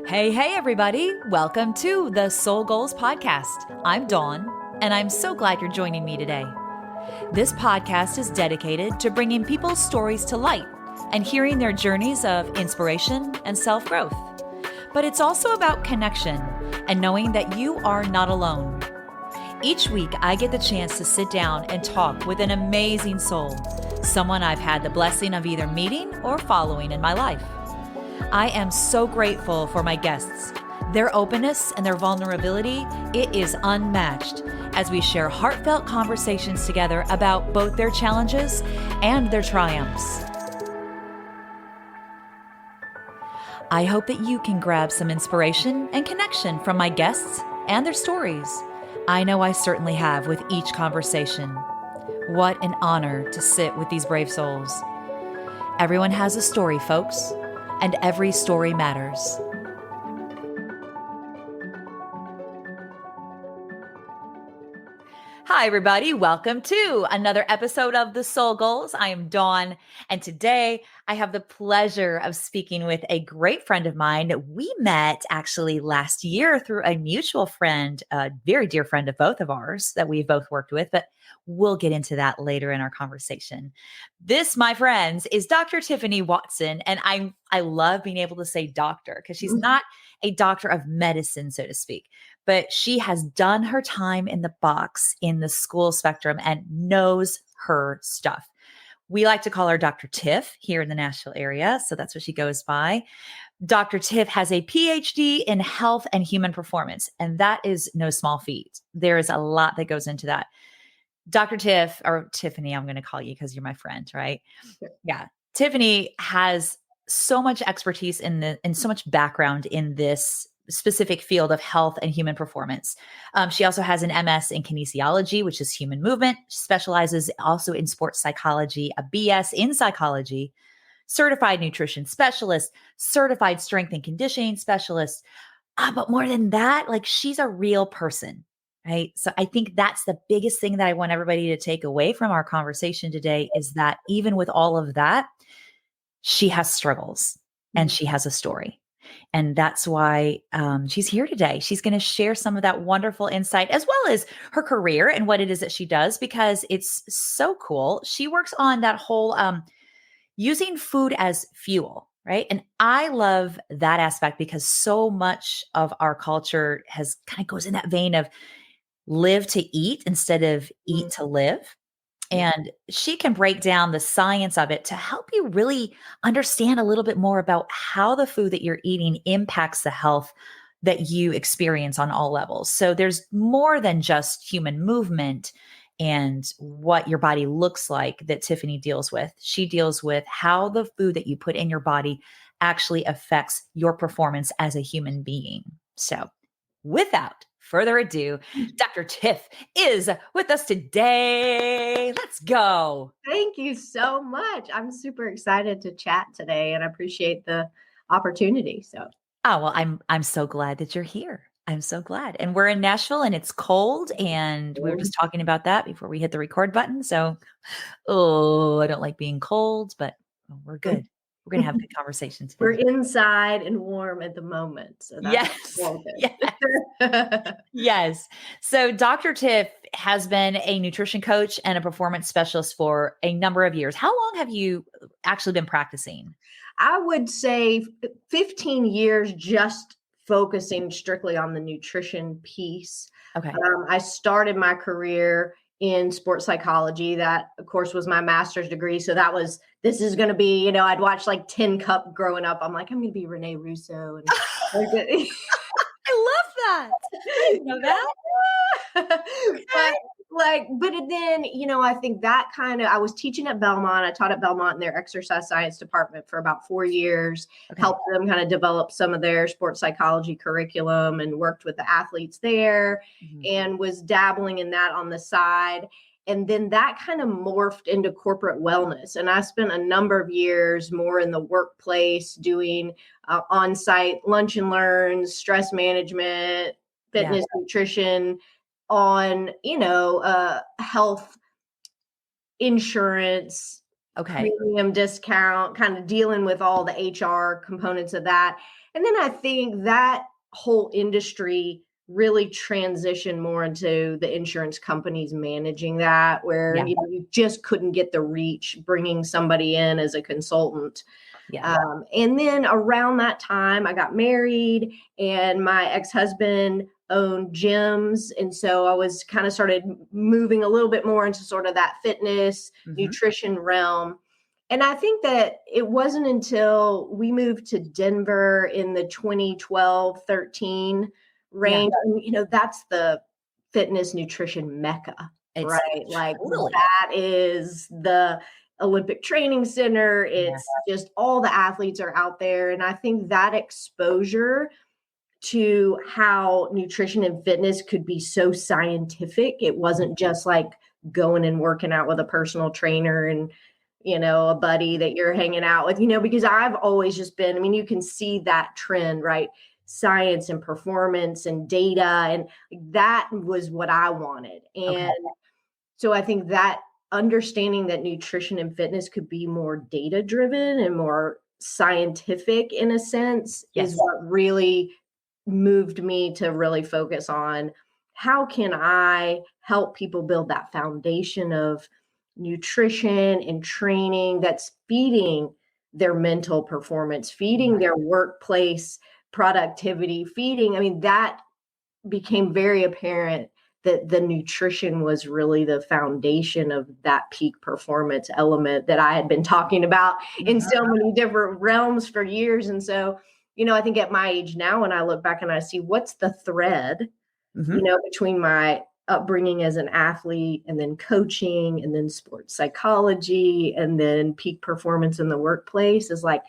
Hey, everybody. Welcome to the Soul Goals Podcast. I'm Dawn, and I'm so glad you're joining me today. This podcast is dedicated to bringing people's stories to light and hearing their journeys of inspiration and self-growth. But it's also about connection and knowing that you are not alone. Each week, I get the chance to sit down and talk with an amazing soul, someone I've had the blessing of either meeting or following in my life. I am so grateful for my guests. Their openness and their vulnerability, it is unmatched as we share heartfelt conversations together about both their challenges and their triumphs. I hope that you can grab some inspiration and connection from my guests and their stories. I know I certainly have with each conversation. What an honor to sit with these brave souls. Everyone has a story, folks. And every story matters. Hi, everybody. Welcome to another episode of The Soul Goals. I am Dawn, and today I have the pleasure of speaking with a great friend of mine. We met actually last year through a mutual friend, a very dear friend of both of ours that we've both worked with, but we'll get into that later in our conversation. This, my friends, is Dr. Tiffany Watson, and I love being able to say doctor because she's not a doctor of medicine, so to speak, but she has done her time in the box in the school spectrum and knows her stuff. We like to call her Dr. Tiff here in the Nashville area, so that's what she goes by. Dr. Tiff has a PhD in health and human performance, and that is no small feat. There is a lot that goes into that. Dr. Tiff, or Tiffany, I'm going to call you because you're my friend, right? Sure. Yeah. Tiffany has so much expertise and so much background in this specific field of health and human performance. She also has an MS in kinesiology, which is human movement. She specializes also in sports psychology, a BS in psychology, certified nutrition specialist, certified strength and conditioning specialist. But more than that, like she's a real person. Right. So I think that's the biggest thing that I want everybody to take away from our conversation today is that even with all of that, she has struggles and she has a story. And that's why she's here today. She's going to share some of that wonderful insight as well as her career and what it is that she does, because it's so cool. She works on that whole using food as fuel. Right. And I love that aspect because so much of our culture has kind of goes in that vein of live to eat instead of eat to live. And she can break down the science of it to help you really understand a little bit more about how the food that you're eating impacts the health that you experience on all levels. So there's more than just human movement and what your body looks like that Tiffany deals with. She deals with how the food that you put in your body actually affects your performance as a human being. So without further ado, Dr. Tiff is with us today. Let's go. Thank you so much. I'm super excited to chat today and I appreciate the opportunity. So, Oh, well, I'm so glad that you're here. I'm so glad. And we're in Nashville and it's cold. And we were just talking about that before we hit the record button. So, I don't like being cold, but we're good. We're going to have a good conversation today. We're inside and warm at the moment. So that's yes. Yes. So Dr. Tiff has been a nutrition coach and a performance specialist for a number of years. How long have you actually been practicing? I would say 15 years just focusing strictly on the nutrition piece. Okay. I started my career in sports psychology. That, of course, was my master's degree. So this is going to be, I'd watch like Tin Cup growing up. I'm like, I'm going to be Renee Russo. And I love that. I didn't know that. But then, I think that I was teaching at Belmont. I taught at Belmont in their exercise science department for about 4 years, helped them kind of develop some of their sports psychology curriculum and worked with the athletes there and was dabbling in that on the side. And then that kind of morphed into corporate wellness. And I spent a number of years more in the workplace doing on-site lunch and learns, stress management, fitness, nutrition, on, health insurance, premium discount, kind of dealing with all the HR components of that. And then I think that whole industry really transitioned more into the insurance companies managing that, where Yeah. you just couldn't get the reach bringing somebody in as a consultant. Yeah. And then around that time, I got married, and my ex-husband owned gyms. And so I was kind of started moving a little bit more into sort of that fitness, nutrition realm. And I think that it wasn't until we moved to Denver in the 2012, 13 range, and, that's the fitness nutrition mecca, It's right? Like totally. that is the Olympic Training Center. Yeah. It's just all the athletes are out there. And I think that exposure to how nutrition and fitness could be so scientific. It wasn't just like going and working out with a personal trainer and, a buddy that you're hanging out with, because I've always just been, I mean, you can see that trend, right? Science and performance and data. And that was what I wanted. And so I think that understanding that nutrition and fitness could be more data driven and more scientific in a sense is what really moved me to really focus on how can I help people build that foundation of nutrition and training that's feeding their mental performance, feeding their workplace productivity, feeding. I mean, that became very apparent that the nutrition was really the foundation of that peak performance element that I had been talking about in so many different realms for years. And so, I think at my age now, when I look back and I see what's the thread, between my upbringing as an athlete and then coaching and then sports psychology and then peak performance in the workplace is like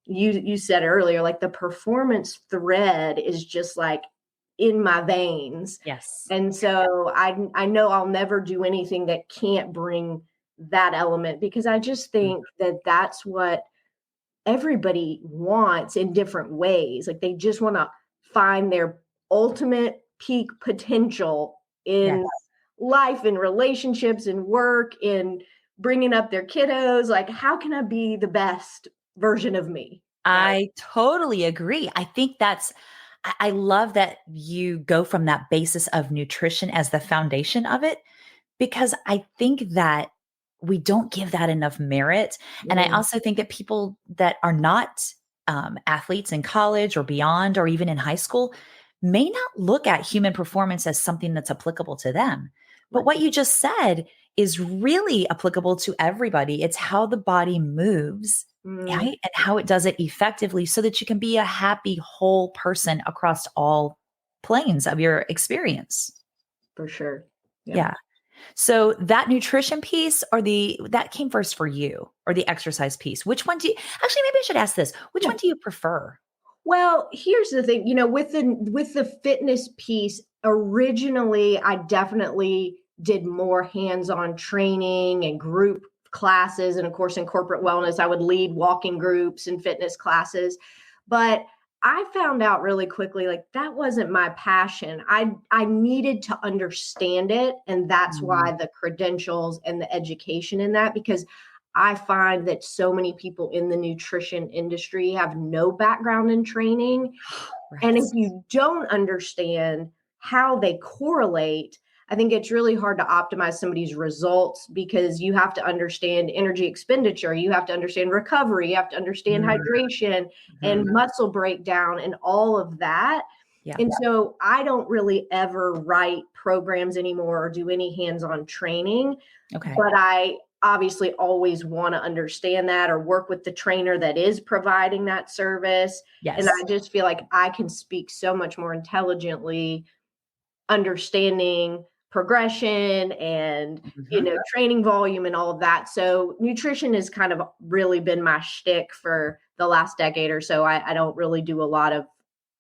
you said earlier, like the performance thread is just like in my veins. Yes. And so I know I'll never do anything that can't bring that element, because I just think that that's what everybody wants in different ways. Like they just want to find their ultimate peak potential in life and relationships and work and bringing up their kiddos. Like, how can I be the best version of me? I totally agree. I think I love that you go from that basis of nutrition as the foundation of it, because I think that we don't give that enough merit. And I also think that people that are not athletes in college or beyond, or even in high school, may not look at human performance as something that's applicable to them. But what you just said is really applicable to everybody. It's how the body moves, right? And how it does it effectively so that you can be a happy, whole person across all planes of your experience. For sure. Yeah. So that nutrition piece that came first for you, or the exercise piece? Which one actually, maybe I should ask this. Which one do you prefer? Well, here's the thing, with the fitness piece, originally I definitely did more hands-on training and group classes. And of course, in corporate wellness, I would lead walking groups and fitness classes. But I found out really quickly, like that wasn't my passion. I needed to understand it. And that's why the credentials and the education in that, because I find that so many people in the nutrition industry have no background in training. Right. And if you don't understand how they correlate, I think it's really hard to optimize somebody's results, because you have to understand energy expenditure, you have to understand recovery, you have to understand hydration and muscle breakdown and all of that. Yeah. And so I don't really ever write programs anymore or do any hands-on training. Okay. But I obviously always want to understand that or work with the trainer that is providing that service. Yes. And I just feel like I can speak so much more intelligently, understanding progression and, training volume and all of that. So nutrition has kind of really been my shtick for the last decade or so. I don't really do a lot of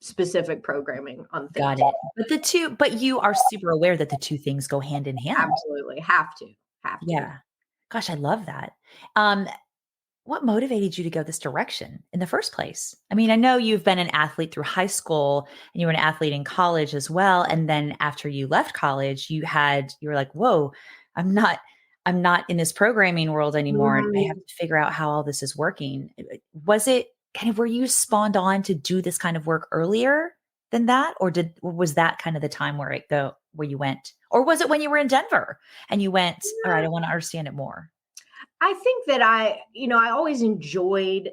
specific programming on things. Got it. But you are super aware that the two things go hand in hand. Absolutely. Have to. Yeah. Gosh, I love that. What motivated you to go this direction in the first place? I mean, I know you've been an athlete through high school and you were an athlete in college as well. And then after you left college, you were like, whoa, I'm not in this programming world anymore. And I have to figure out how all this is working. Was it kind of, were you spawned on to do this kind of work earlier than that? Or was that kind of the time where you went? Or was it when you were in Denver and you went, all right, I want to understand it more? I think that I always enjoyed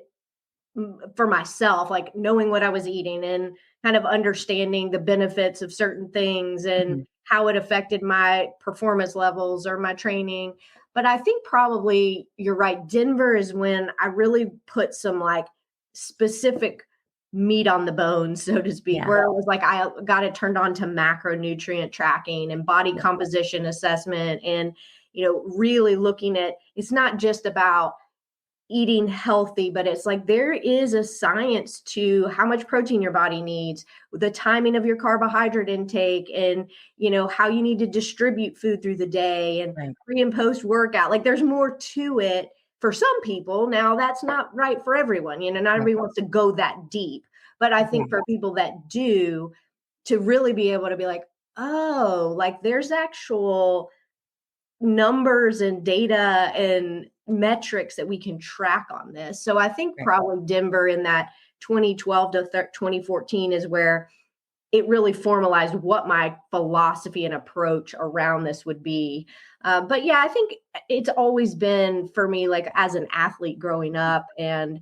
for myself, like knowing what I was eating and kind of understanding the benefits of certain things and Mhm. how it affected my performance levels or my training. But I think probably you're right. Denver is when I really put some like specific meat on the bones, so to speak, Yeah. where it was like I got it turned on to macronutrient tracking and body Yeah. composition assessment and, really looking at it's not just about eating healthy, but it's like there is a science to how much protein your body needs, the timing of your carbohydrate intake, and how you need to distribute food through the day and Right. pre and post workout. Like there's more to it for some people. Now that's not right for everyone. Not Right. everybody wants to go that deep. But I Yeah. think for people that do, to really be able to be like, oh, like there's actual numbers and data and metrics that we can track on this. So I think Right. probably Denver in that 2012 to 2014 is where it really formalized what my philosophy and approach around this would be. But yeah, I think it's always been for me, like as an athlete growing up and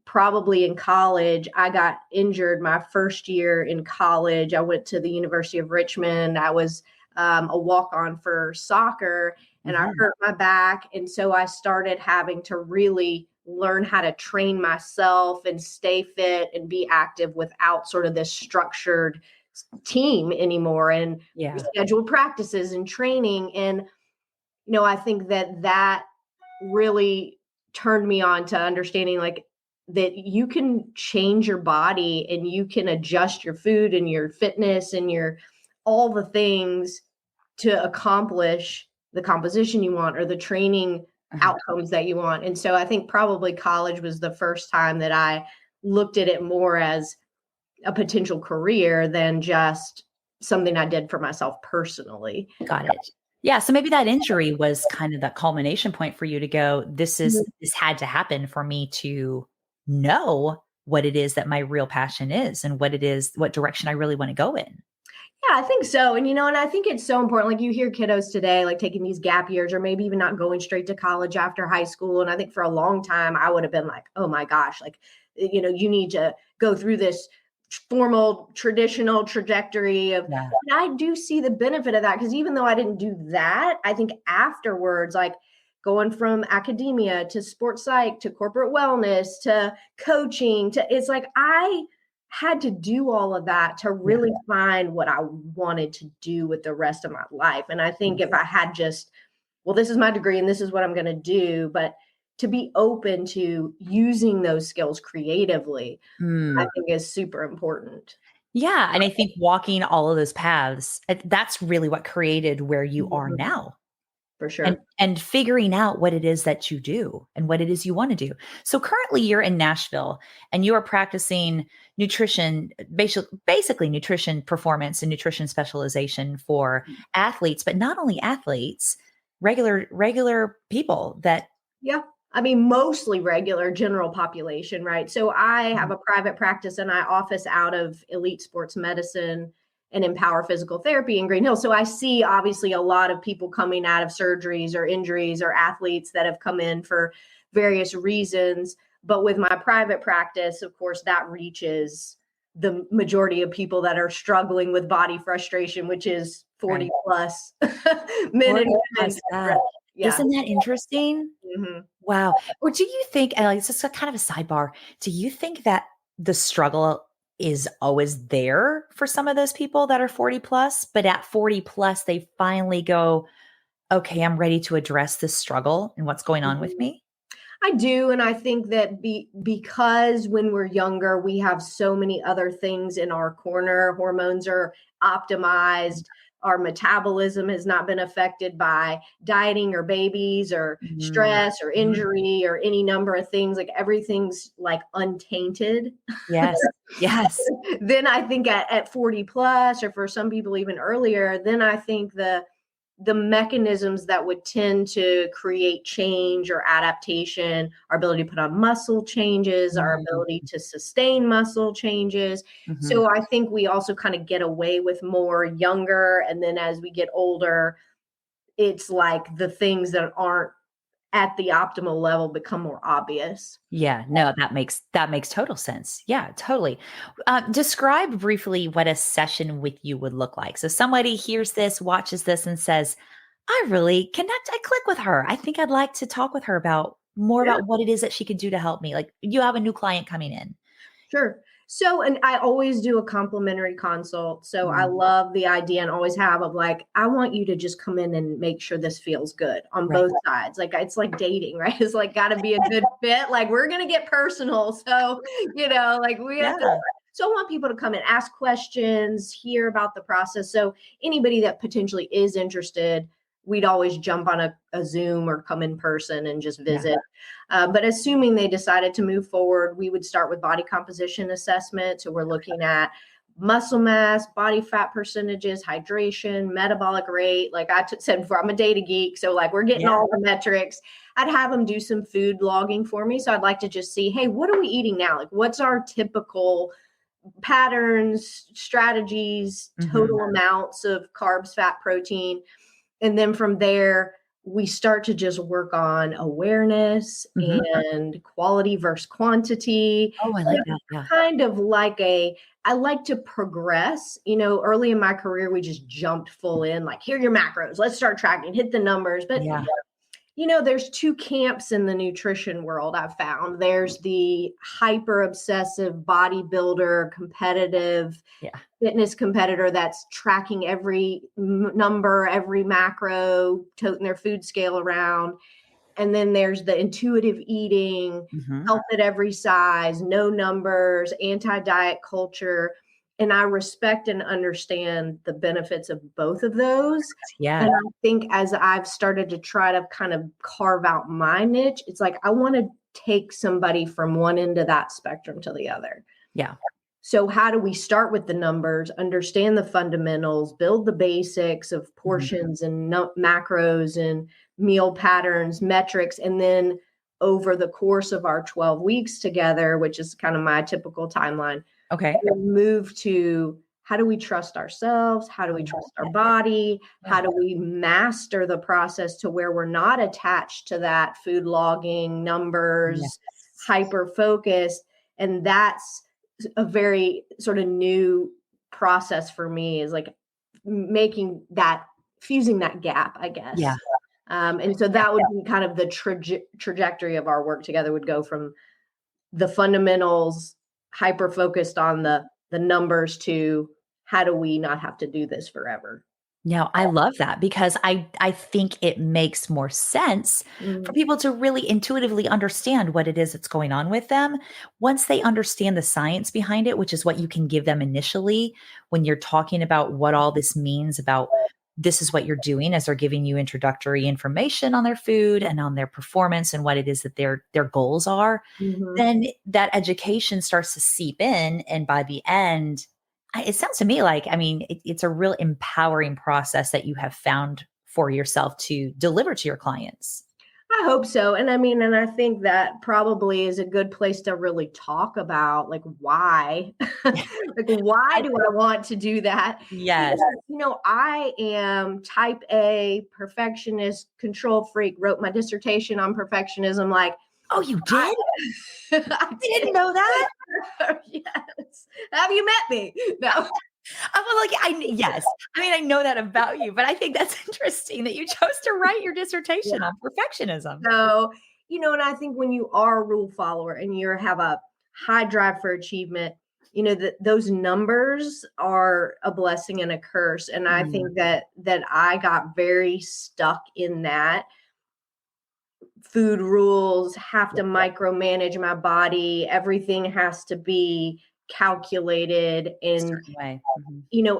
probably in college, I got injured my first year in college. I went to the University of Richmond. I was a walk on for soccer and I Mhm. hurt my back. And so I started having to really learn how to train myself and stay fit and be active without sort of this structured team anymore and Yeah. scheduled practices and training. And, I think that really turned me on to understanding like that you can change your body and you can adjust your food and your fitness and your all the things to accomplish the composition you want or the training Uh-huh. outcomes that you want. And so I think probably college was the first time that I looked at it more as a potential career than just something I did for myself personally. Got it. Yeah, so maybe that injury was kind of that culmination point for you to go, this had to happen for me to know what it is that my real passion is and what direction I really want to go in. Yeah, I think so. And I think it's so important. Like you hear kiddos today, like taking these gap years or maybe even not going straight to college after high school. And I think for a long time, I would have been like, oh my gosh, like, you need to go through this formal, traditional trajectory of, Yeah. and I do see the benefit of that because even though I didn't do that, I think afterwards, like going from academia to sports psych to corporate wellness to coaching to, it's like I had to do all of that to Yeah. really find what I wanted to do with the rest of my life. And I think if I had just, well, this is my degree and this is what I'm going to do, but to be open to using those skills creatively, I Mm. think is super important. Yeah, and I think walking all of those paths, that's really what created where you are Mhm. now. For And sure. figuring out what it is that you do and what it is you want to do. So currently you're in Nashville and you are practicing nutrition, basically nutrition performance and nutrition specialization for athletes, but not only athletes, regular people that Yeah. I mean, mostly regular general population, right? So I have a private practice and I office out of Elite Sports Medicine and Empower Physical Therapy in Green Hills. So I see obviously a lot of people coming out of surgeries or injuries or athletes that have come in for various reasons. But with my private practice, of course, that reaches the majority of people that are struggling with body frustration, which is 40 right. plus men and Already women. has that. Yeah. Isn't that interesting? Mhm. Wow. Or do you think, and like, it's just a kind of a sidebar, do you think that the struggle is always there for some of those people that are 40 plus, but at 40 plus, they finally go, okay, I'm ready to address this struggle and what's going on with Mhm. me? I do, and I think that because when we're younger, we have so many other things in our corner. Hormones are optimized. Our metabolism has not been affected by dieting or babies or Mhm. stress or Mhm. injury or any number of things. Like everything's like untainted. Yes. Yes. Then I think at 40 plus, or for some people even earlier, then I think the mechanisms that would tend to create change or adaptation, our ability to put on muscle changes, our ability to sustain muscle changes. So I think we also kind of get away with more younger. And then as we get older, it's like the things that aren't at the optimal level become more obvious. Yeah, no, that makes total sense. Yeah, totally. Describe briefly what a session with you would look like. So somebody hears this, watches this, and says, "I really connect. I click with her. I think I'd like to talk with her about more Yeah. about what it is that she could do to help me." Like you have a new client coming in. Sure. So, and I always do a complimentary consult. So I love the idea and always have of like, I want you to just come in and make sure this feels good on Right. both sides. Like it's like dating, right? It's like got to be a good fit. Like we're going to get personal. So, like we have to. So I want people to come and ask questions, hear about the process. So anybody that potentially is interested, we'd always jump on a Zoom or come in person and just visit. But assuming they decided to move forward, we would start with body composition assessment. So we're looking at muscle mass, body fat percentages, hydration, metabolic rate. Like I said before, I'm a data geek. So like we're getting all the metrics. I'd have them do some food logging for me. So I'd like to just see, hey, what are we eating now? Like what's our typical patterns, strategies, total amounts of carbs, fat, protein. And then from there, we start to just work on awareness and quality versus quantity. Oh, I like that. Yeah. Kind of like I like to progress. Early in my career, we just jumped full in, like, here are your macros. Let's start tracking, hit the numbers. But there's two camps in the nutrition world I've found. There's the hyper obsessive bodybuilder, competitive fitness competitor that's tracking every number, every macro, toting their food scale around. And then there's the intuitive eating, health at every size, no numbers, anti-diet culture. And I respect and understand the benefits of both of those. Yeah. And I think as I've started to try to kind of carve out my niche, it's like I want to take somebody from one end of that spectrum to the other. Yeah. So how do we start with the numbers, understand the fundamentals, build the basics of portions and macros and meal patterns, metrics, and then over the course of our 12 weeks together, which is kind of my typical timeline, we'll move to how do we trust ourselves? How do we trust our body? How do we master the process to where we're not attached to that food logging, numbers, hyper focused? And that's a very sort of new process for me, is like fusing that gap, I guess. Yeah. And so that would be kind of the trajectory of our work together, would go from the fundamentals, hyper focused on the numbers, to how do we not have to do this forever? No, I love that, because I think it makes more sense for people to really intuitively understand what it is that's going on with them. Once they understand the science behind it, which is what you can give them initially when you're talking about what all this means, about this is what you're doing, as they're giving you introductory information on their food and on their performance and what it is that their goals are, then that education starts to seep in. And by the end, it sounds to me like, it's a real empowering process that you have found for yourself to deliver to your clients. I hope so. And I think that probably is a good place to really talk about, like, why, like, why do I want to do that? Yes. I am type A, perfectionist, control freak, wrote my dissertation on perfectionism. Like, oh, you did? I didn't know that. Yes. Have you met me? No. Yes. I know that about you, but I think that's interesting that you chose to write your dissertation on perfectionism. So, and I think when you are a rule follower and you have a high drive for achievement, those numbers are a blessing and a curse. And I think that I got very stuck in that. Food rules, have to micromanage my body. Everything has to be calculated. And,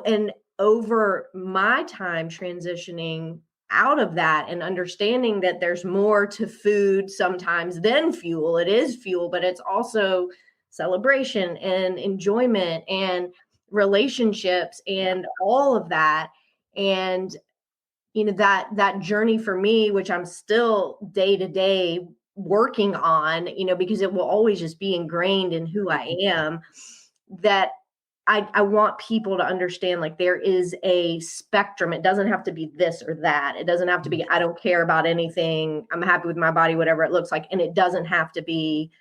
and over my time transitioning out of that and understanding that there's more to food sometimes than fuel. It is fuel, but it's also celebration and enjoyment and relationships and all of that. And that journey for me, which I'm still day to day working on, because it will always just be ingrained in who I am, that I want people to understand, like, there is a spectrum. It doesn't have to be this or that. It doesn't have to be, I don't care about anything. I'm happy with my body, whatever it looks like. And it doesn't have to be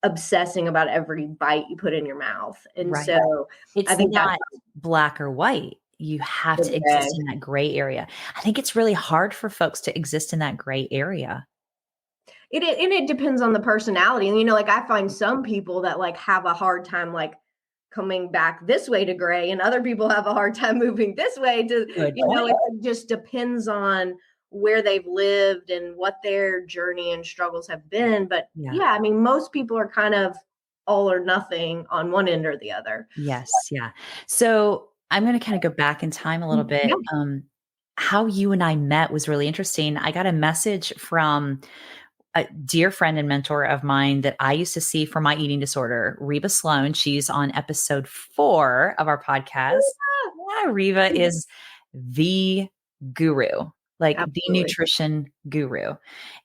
obsessing about every bite you put in your mouth. And Right. so It's I think not black or white. You have to exist in that gray area. I think it's really hard for folks to exist in that gray area. it depends on the personality. And, like, I find some people that, like, have a hard time, like, coming back this way to gray, and other people have a hard time moving this way to, it just depends on where they've lived and what their journey and struggles have been. But yeah, I mean, most people are kind of all or nothing on one end or the other. Yes. Yeah. So I'm going to kind of go back in time a little bit. Yeah. How you and I met was really interesting. I got a message from a dear friend and mentor of mine that I used to see for my eating disorder, Reba Sloan. She's on episode 4 of our podcast. Yeah, Reba is the guru, like Absolutely. the nutrition guru.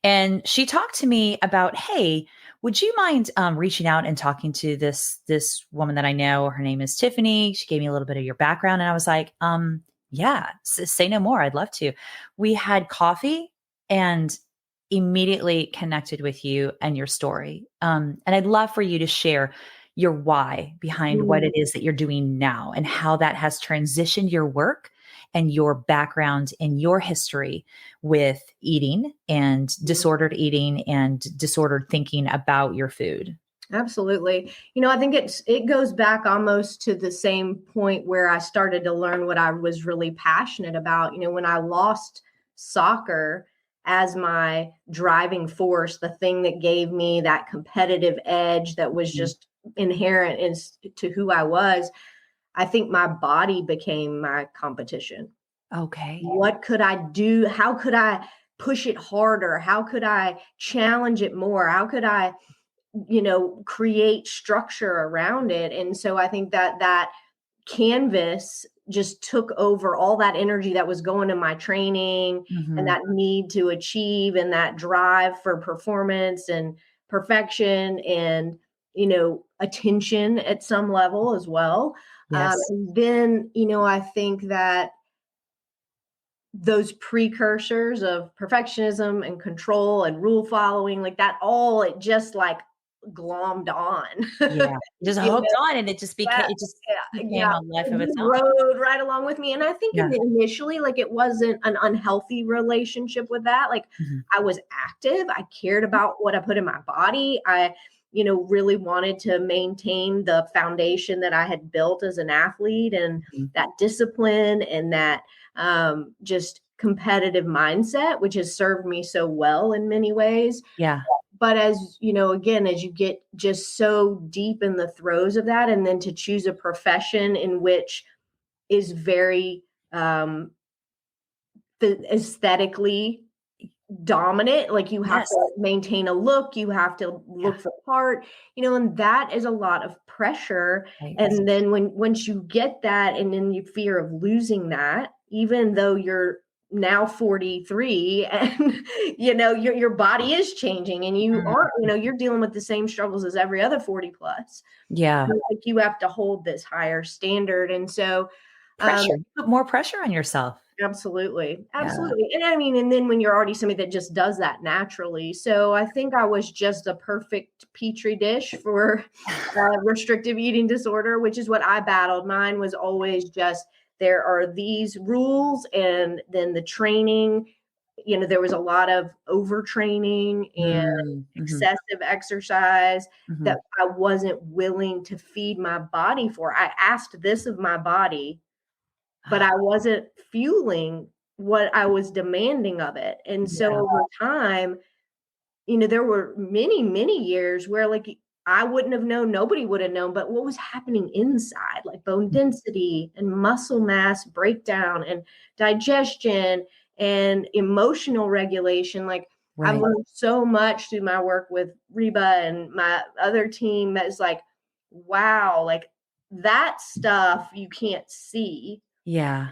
And she talked to me about, hey, would you mind reaching out and talking to this woman that I know? Her name is Tiffany. She gave me a little bit of your background. And I was like, yeah, say no more. I'd love to. We had coffee and immediately connected with you and your story. And I'd love for you to share your why behind what it is that you're doing now and how that has transitioned your work and your background and your history with eating and disordered eating and disordered thinking about your food. Absolutely. I think it goes back almost to the same point where I started to learn what I was really passionate about. When I lost soccer as my driving force, the thing that gave me that competitive edge that was just inherent to who I was, I think my body became my competition. Okay. What could I do? How could I push it harder? How could I challenge it more? How could I create structure around it? And so I think that canvas just took over all that energy that was going to my training and that need to achieve and that drive for performance and perfection and, attention at some level as well. Yes. And then, I think that those precursors of perfectionism and control and rule following, like that, all it just like glommed on. Yeah. Just hooked on and it just became a life of its own. Rode right along with me. And I think initially, like, it wasn't an unhealthy relationship with that. Like, I was active. I cared about what I put in my body. I, really wanted to maintain the foundation that I had built as an athlete and that discipline and that just competitive mindset, which has served me so well in many ways. Yeah. But as again, as you get just so deep in the throes of that, and then to choose a profession in which is very aesthetically dominant, like you have to maintain a look, you have to look the part, and that is a lot of pressure. Right. And then once you get that, and then you fear of losing that, even though you're now 43 and your body is changing and you aren't, you're dealing with the same struggles as every other 40 plus. Yeah. Like, you have to hold this higher standard. And so pressure, put more pressure on yourself. Absolutely. Absolutely. Yeah. And I mean, and then when you're already somebody that just does that naturally. So I think I was just a perfect petri dish for restrictive eating disorder, which is what I battled. Mine was always just, there are these rules, and then the training, there was a lot of overtraining and excessive exercise that I wasn't willing to feed my body for. I asked this of my body, but I wasn't fueling what I was demanding of it. And so over time, there were many, many years where, like, I wouldn't have known, nobody would have known, but what was happening inside, like bone density and muscle mass breakdown and digestion and emotional regulation. Like, I've learned so much through my work with Reba and my other team that's like, wow, like that stuff you can't see. Yeah.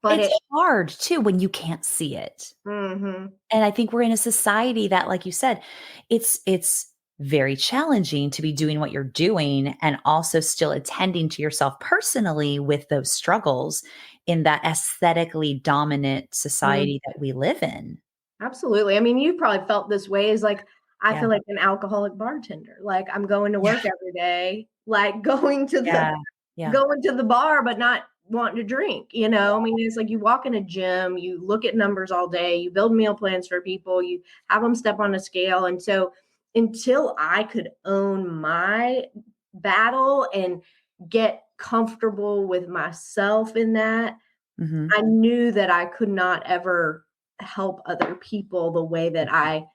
but It's hard too when you can't see it. mm-hmm. And I think we're in a society that, like you said, it's very challenging to be doing what you're doing and also still attending to yourself personally with those struggles in that aesthetically dominant society that we live in. Absolutely. I mean, you probably felt this way is like, I Yeah. feel like an alcoholic bartender. Like I'm going to Yeah. work every day, like going to the Yeah. Yeah. going to the bar, but not wanting to drink, you know? I mean, it's like you walk in a gym, you look at numbers all day, you build meal plans for people, you have them step on a scale. And so until I could own my battle and get comfortable with myself in that, Mhm. I knew that I could not ever help other people the way that I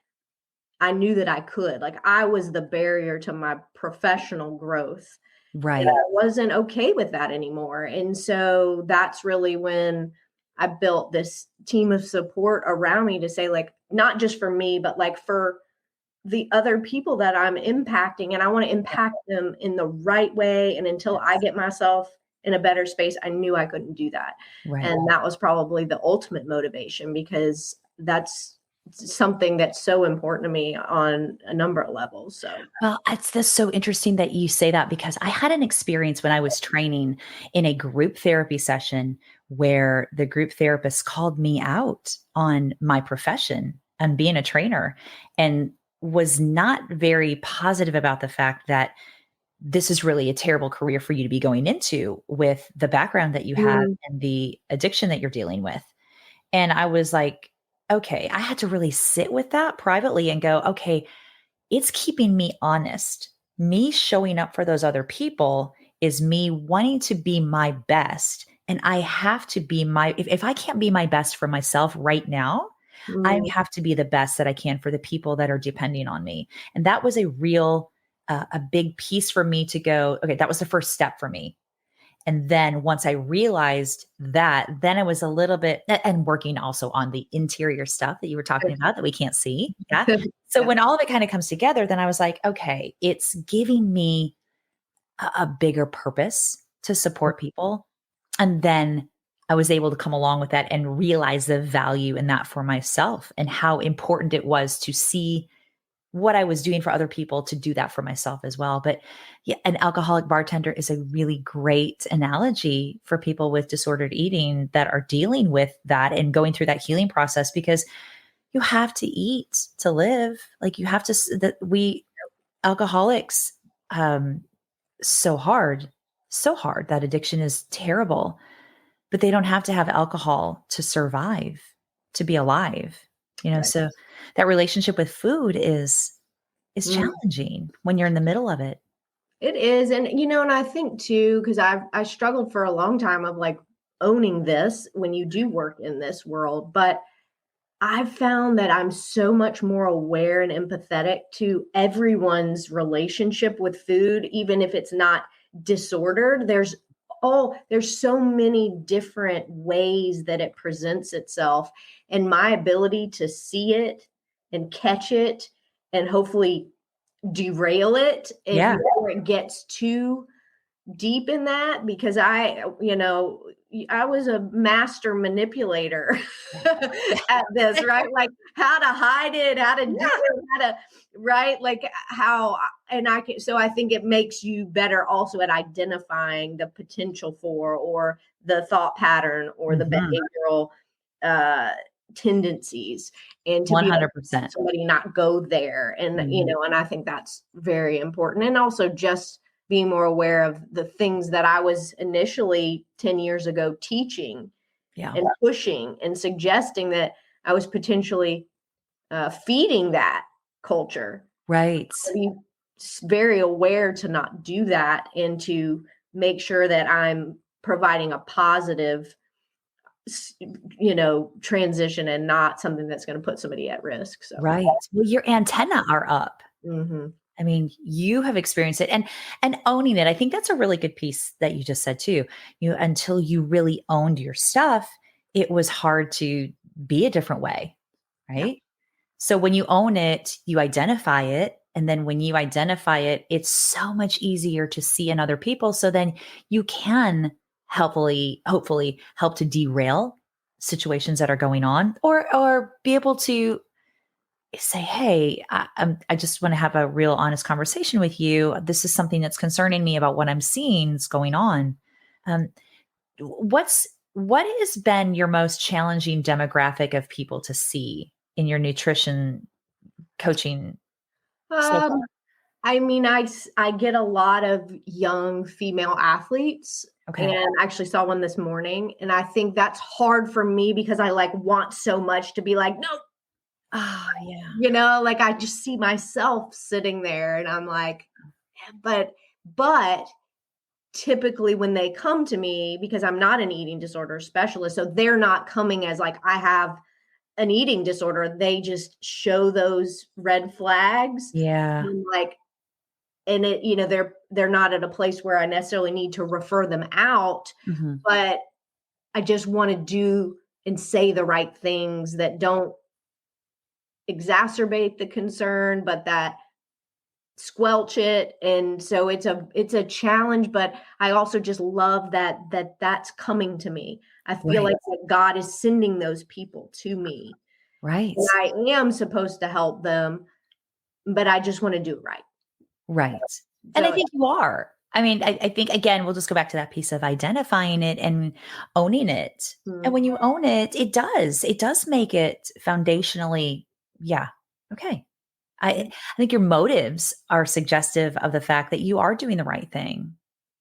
knew that I could. Like I was the barrier to my professional growth. And Right. I wasn't okay with that anymore. And so that's really when I built this team of support around me to say, like, not just for me, but like for the other people that I'm impacting. And I want to impact them in the right way. And until I Yes. get myself in a better space, I knew I couldn't do that. Right. And that was probably the ultimate motivation because that's something that's so important to me on a number of levels. So, Well, it's just so interesting that you say that because I had an experience when I was training in a group therapy session where the group therapist called me out on my profession and being a trainer and was not very positive about the fact that this is really a terrible career for you to be going into with the background that you have mm, and the addiction that you're dealing with. And I was like, okay, I had to really sit with that privately and go, okay, it's keeping me honest. Me showing up for those other people is me wanting to be my best. And I have to be if I can't be my best for myself right now, I mm, have to be the best that I can for the people that are depending on me. And that was a real, a big piece for me to go, okay, that was the first step for me. And then once I realized that, then it was a little bit, and working also on the interior stuff that you were talking about that we can't see. Yeah. So yeah, when all of it kind of comes together, then I was like, okay, it's giving me a bigger purpose to support people. And then I was able to come along with that and realize the value in that for myself and how important it was to see what I was doing for other people to do that for myself as well. But yeah, an alcoholic bartender is a really great analogy for people with disordered eating that are dealing with that and going through that healing process because you have to eat to live. Like you have to, that we alcoholics, um, so hard. That addiction is terrible, but they don't have to have alcohol to survive, to be alive. right. So that relationship with food is Mm. challenging when you're in the middle of it. It is. And, and I think too, because I struggled for a long time of like owning this when you do work in this world. But I've found that I'm so much more aware and empathetic to everyone's relationship with food, even if it's not disordered. There's so many different ways that it presents itself. And my ability to see it and catch it and hopefully derail it and Yeah. before it gets too deep in that because I was a master manipulator at this, right? Like how to hide it, how to do Yeah. it, how to right, like how and I can so I think it makes you better also at identifying the potential for or the thought pattern or the Mhm. behavioral uh tendencies and to be able to help 100%. somebody not go there and Mhm. and I think that's very important and also just being more aware of the things that I was initially 10 years ago teaching Yeah. and pushing and suggesting that I was potentially feeding that culture. Right. Be very aware to not do that and to make sure that I'm providing a positive, transition and not something that's going to put somebody at risk. So, Right. Well, your antenna are up. mm-hmm. I mean, you have experienced it and owning it. I think that's a really good piece that you just said too. Until you really owned your stuff, it was hard to be a different way, Yeah, right? So when you own it, you identify it. And then when you identify it, it's so much easier to see in other people. So then you can hopefully help to derail situations that are going on, or be able to say, hey, I just want to have a real honest conversation with you. This is something that's concerning me about what I'm seeing is going on. Um, what has been your most challenging demographic of people to see in your nutrition coaching so far? Um, I mean, I get a lot of young female athletes, Okay. and I actually saw one this morning, and I think that's hard for me because I like want so much to be like, no, Ah, yeah. like I just see myself sitting there and I'm like, but typically when they come to me, because I'm not an eating disorder specialist, so they're not coming as like I have an eating disorder. They just show those red flags, Yeah. and like, and it, they're not at a place where I necessarily need to refer them out, Mhm. but I just want to do and say the right things that don't exacerbate the concern, but that squelch it. And so it's a challenge, but I also just love that's coming to me. I feel Right. like that God is sending those people to me, Right. and I am supposed to help them, but I just want to do it right. Right. And I So think you are. I mean, I think again, we'll just go back to that piece of identifying it and owning it. And when you own it, it does make it foundationally, yeah, okay. I think your motives are suggestive of the fact that you are doing the right thing.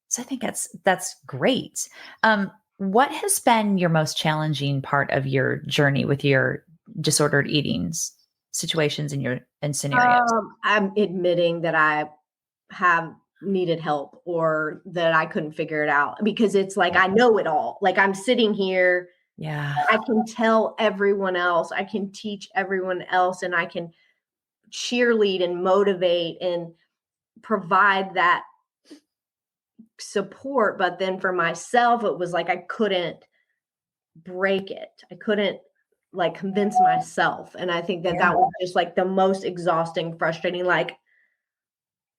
So I think that's great. What has been your most challenging part of your journey with your disordered eatings situations and scenarios? I'm admitting that I have needed help or that I couldn't figure it out, because it's like I know it all. Like I'm sitting here, Yeah. I can tell everyone else, I can teach everyone else, and I can cheerlead and motivate and provide that support. But then for myself, it was like I couldn't break it. I couldn't like convince myself. And I think that Yeah. that was just like the most exhausting, frustrating. Like,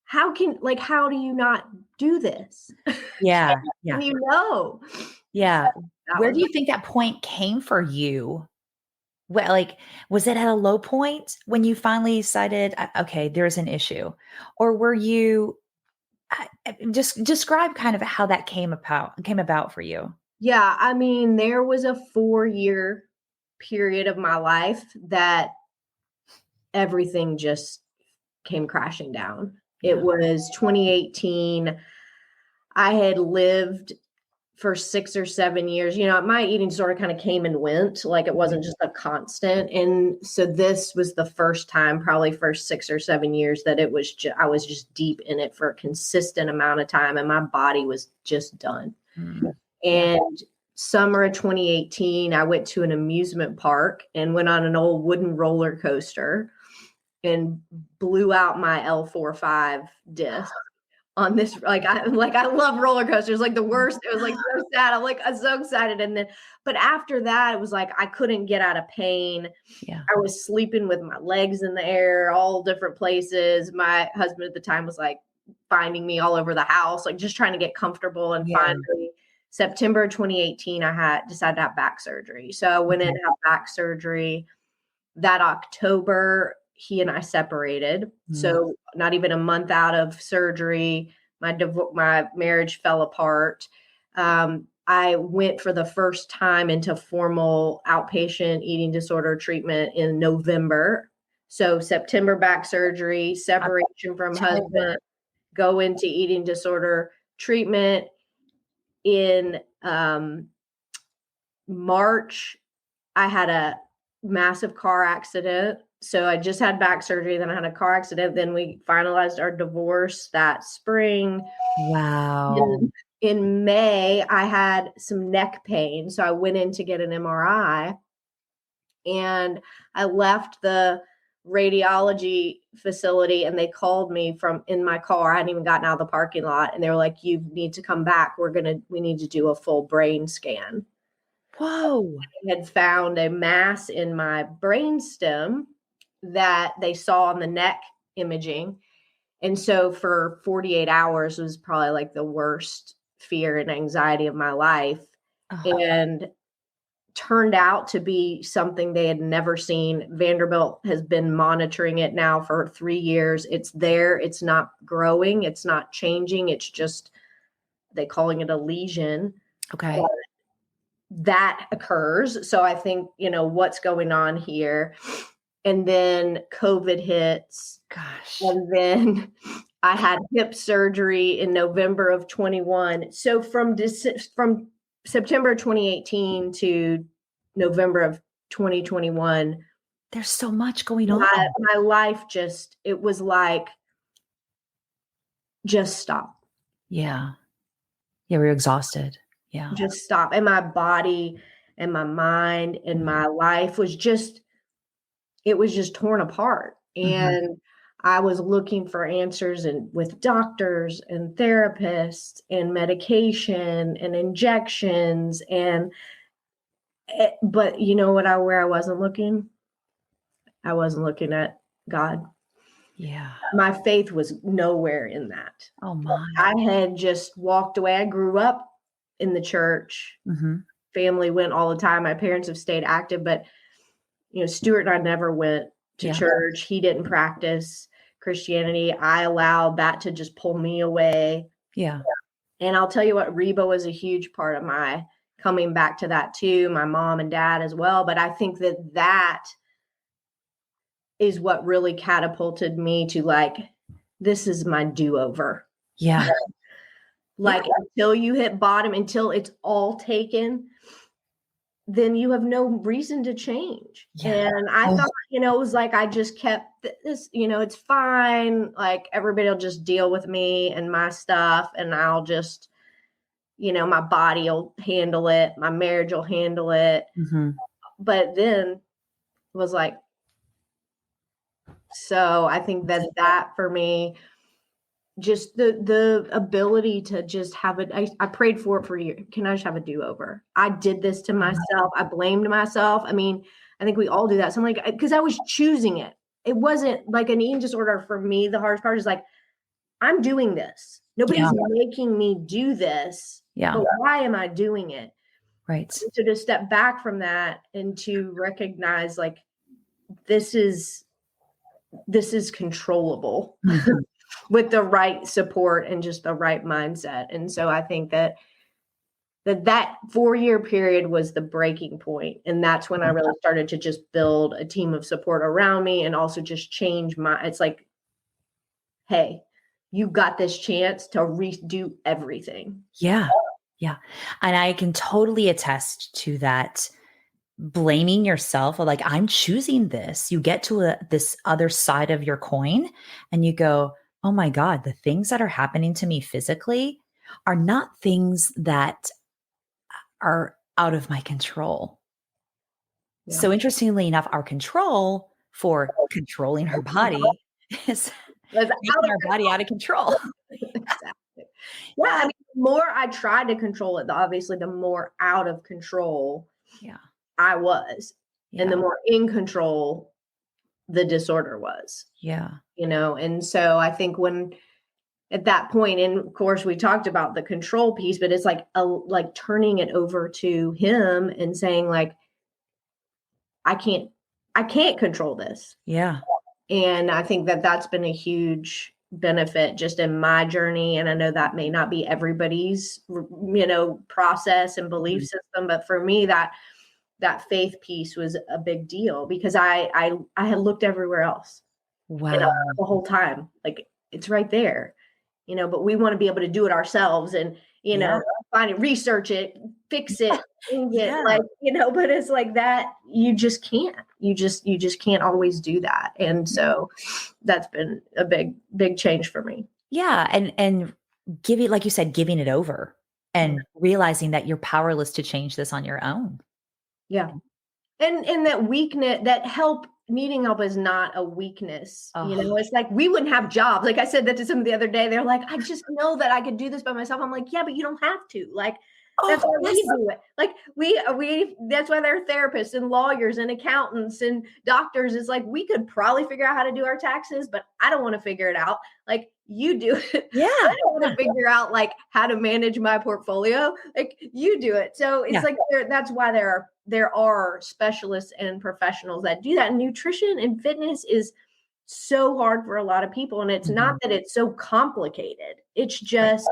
how do you not do this? Yeah. And Yeah. Yeah. that Where was do you think that point came for you? Well, like, was it at a low point when you finally decided, okay, there's an issue? Or were you just describe kind of how that came about for you? yeah, I mean, there was a 4-year period of my life that everything just came crashing down. It Yeah. was 2018. I had lived for 6 or 7 years. My eating disorder kind of came and went, like it wasn't just a constant. And so this was the first time, probably first 6 or 7 years, that it was I was just deep in it for a consistent amount of time, and my body was just done. Mm. Yeah. And summer of 2018, I went to an amusement park and went on an old wooden roller coaster and blew out my L45 disc on this. I love roller coasters, like the worst. It was like so sad. I'm so excited. And then, but after that, it was like I couldn't get out of pain. Yeah. I was sleeping with my legs in the air, all different places. My husband at the time was like finding me all over the house, like just trying to get comfortable. And Yeah. finally, September 2018, I had decided to have back surgery. So I went in and had back surgery. That October, he and I separated. Mm. So not even a month out of surgery, my marriage fell apart. I went for the first time into formal outpatient eating disorder treatment in November. So September back surgery, separation from husband, go into eating disorder treatment in March. I had a massive car accident. So I just had back surgery, then I had a car accident, then we finalized our divorce that spring. Wow. In May, I had some neck pain, so I went in to get an MRI, and I left the radiology facility and they called me from in my car. I hadn't even gotten out of the parking lot, and they were like, "You need to come back. We need to do a full brain scan." Whoa. Had found a mass in my brainstem that they saw on the neck imaging. And so for 48 hours was probably like the worst fear and anxiety of my life. Oh, And turned out to be something they had never seen. Vanderbilt has been monitoring it now for 3 years. It's there. It's not growing. It's not changing. It's just, they calling it a lesion. Okay. That occurs. So I think, what's going on here. And then COVID hits. Gosh. And then I had hip surgery in November of 21. So from September 2018 to November of 2021, there's so much going on. My life it was like, just stop. Yeah. Yeah, we were exhausted. Yeah. Just stop. And my body and my mind and my life was just torn apart. And I was looking for answers with doctors and therapists and medication and injections. But you know where I wasn't looking? I wasn't looking at God. Yeah. My faith was nowhere in that. Oh my. I had just walked away. I grew up in the church. Family went all the time. My parents have stayed active, but Stuart and I never went to church. He didn't practice Christianity. I allowed that to just pull me away. Yeah. And I'll tell you what, Reba was a huge part of my coming back to that too, my mom and dad as well. But I think that is what really catapulted me to like, this is my do-over. Yeah. Until you hit bottom, until it's all taken, then you have no reason to change. Yeah. And I thought, it was like, I just kept this, it's fine. Like everybody will just deal with me and my stuff. And I'll just, my body will handle it. My marriage will handle it. But then it was like, so I think that for me, just the ability to just have it. I prayed for it for years. Can I just have a do-over? I did this to myself. I blamed myself. I mean, I think we all do that. So I'm like, because I was choosing it. It wasn't like an eating disorder for me. The hardest part is like, I'm doing this. Nobody's making me do this. Yeah. But why am I doing it? Right. So to step back from that and to recognize like, this is controllable. With the right support and just the right mindset. And so I think that 4-year period was the breaking point. And that's when I really started to just build a team of support around me and also just change it's like, hey, you got this chance to redo everything. Yeah. Yeah. And I can totally attest to that. Blaming yourself, or like, I'm choosing this. You get to this other side of your coin and you go, oh my God, the things that are happening to me physically are not things that are out of my control. Yeah. So interestingly enough, our control for controlling our body is making our body out of control. Exactly. Yeah. I mean, the more I tried to control it, obviously the more out of control I was. And the more in control the disorder was. Yeah. And so I think when at that point, and of course we talked about the control piece, but it's like turning it over to him and saying like, I can't control this. Yeah. And I think that that's been a huge benefit just in my journey. And I know that may not be everybody's, process and belief system, but for me, that faith piece was a big deal because I had looked everywhere else. Wow. The whole time, like it's right there, but we want to be able to do it ourselves and, find it, research it, fix it, but it's like that. You just can't, you just can't always do that. And so that's been a big, big change for me. Yeah. And giving, like you said, giving it over and realizing that you're powerless to change this on your own. Yeah. And that weakness, needing help is not a weakness. It's like, we wouldn't have jobs. Like I said that to somebody the other day, they're like, I just know that I could do this by myself. I'm like, yeah, but you don't have to. Like, that's why we do it. Like we, that's why there are therapists and lawyers and accountants and doctors. It's like, we could probably figure out how to do our taxes, but I don't want to figure it out. Like you do it. Yeah. I don't want to figure out like how to manage my portfolio. Like you do it. So it's like, that's why there are there are specialists and professionals that do that. Nutrition and fitness is so hard for a lot of people. And it's not that it's so complicated. It's just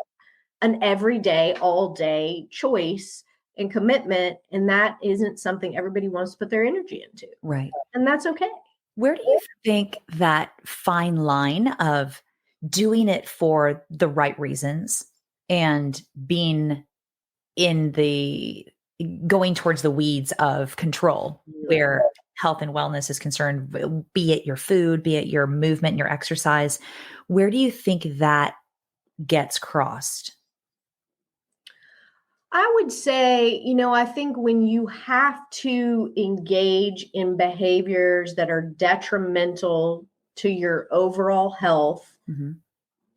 an everyday, all day choice and commitment. And that isn't something everybody wants to put their energy into. Right. And that's okay. Where do you think that fine line of doing it for the right reasons and being in the going towards the weeds of control, where health and wellness is concerned, be it your food, be it your movement, your exercise, where do you think that gets crossed? I would say, I think when you have to engage in behaviors that are detrimental to your overall health,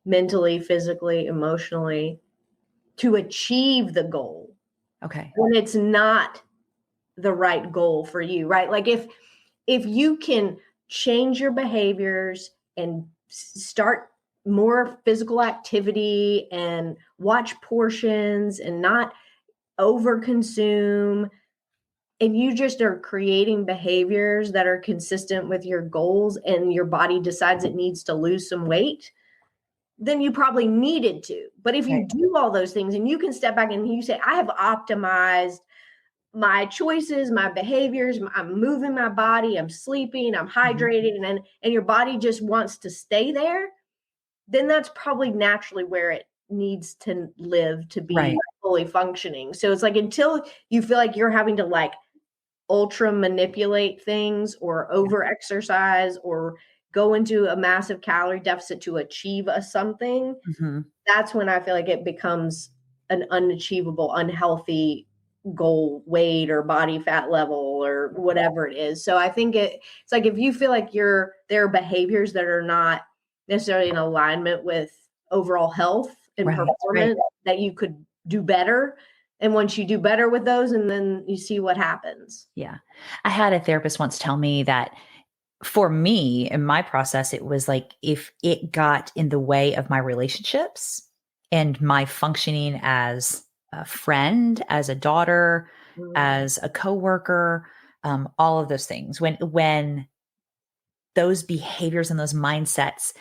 mentally, physically, emotionally, to achieve the goal. Okay. When it's not the right goal for you, right? Like if you can change your behaviors and start more physical activity and watch portions and not overconsume, and you just are creating behaviors that are consistent with your goals, and your body decides it needs to lose some weight, then you probably needed to. But if you do all those things and you can step back and you say, I have optimized my choices, my behaviors, I'm moving my body, I'm sleeping, I'm hydrated, and your body just wants to stay there, then that's probably naturally where it needs to live to be fully functioning. So it's like, until you feel like you're having to like ultra manipulate things or over exercise or go into a massive calorie deficit to achieve something, that's when I feel like it becomes an unachievable, unhealthy goal, weight or body fat level or whatever it is. So I think it's like, if you feel like there are behaviors that are not necessarily in alignment with overall health and performance, that you could do better. And once you do better with those, and then you see what happens. Yeah. I had a therapist once tell me that for me, in my process, it was like, if it got in the way of my relationships and my functioning as a friend, as a daughter, as a coworker, all of those things, when those behaviors and those mindsets